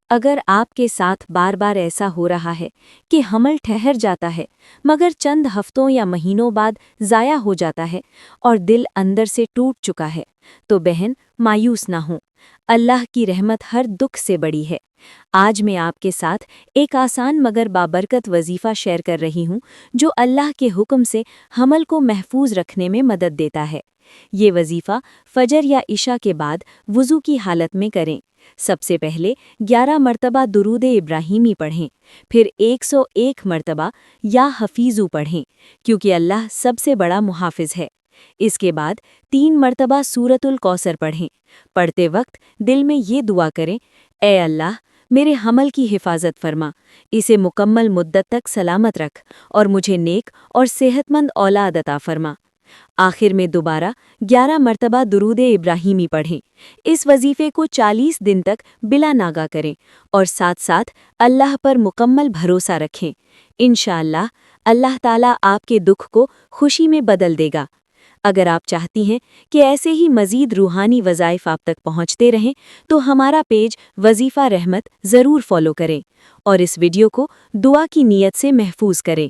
اگر آپ کے ساتھ بار بار ایسا ہو رہا ہے کہ حمل ٹھہر جاتا ہے مگر چند ہفتوں یا مہینوں بعد ضائع ہو جاتا ہے اور دل اندر سے ٹوٹ چکا ہے تو بہن مایوس نہ ہوں۔ اللہ کی رحمت ہر دکھ سے بڑی ہے۔ آج میں آپ کے ساتھ ایک آسان مگر بابرکت وظیفہ شیئر کر رہی ہوں جو اللہ کے حکم سے حمل کو محفوظ رکھنے میں مدد دیتا ہے۔ یہ وظیفہ فجر یا عشاء کے بعد وضو کی حالت میں کریں۔ سب سے پہلے 11 مرتبہ درود ابراہیمی پڑھیں، پھر 101 مرتبہ یا حفیظو پڑھیں کیونکہ اللہ سب سے بڑا محافظ ہے۔ اس کے بعد 3 مرتبہ سورۃ الکوثر پڑھیں۔ پڑھتے وقت دل میں یہ دعا کریں، اے اللہ میرے حمل کی حفاظت فرما، اسے مکمل مدت تک سلامت رکھ اور مجھے نیک اور صحت مند اولاد عطا فرما۔ آخر میں دوبارہ 11 مرتبہ درود ابراہیمی پڑھیں۔ اس وظیفے کو 40 دن تک بلا ناغہ کریں اور ساتھ ساتھ اللہ پر مکمل بھروسہ رکھیں۔ انشاءاللہ اللہ تعالیٰ آپ کے دکھ کو خوشی میں بدل دے گا۔ اگر آپ چاہتی ہیں کہ ایسے ہی مزید روحانی وظائف آپ تک پہنچتے رہیں تو ہمارا پیج وظیفہ رحمت ضرور فالو کریں اور اس ویڈیو کو دعا کی نیت سے محفوظ کریں۔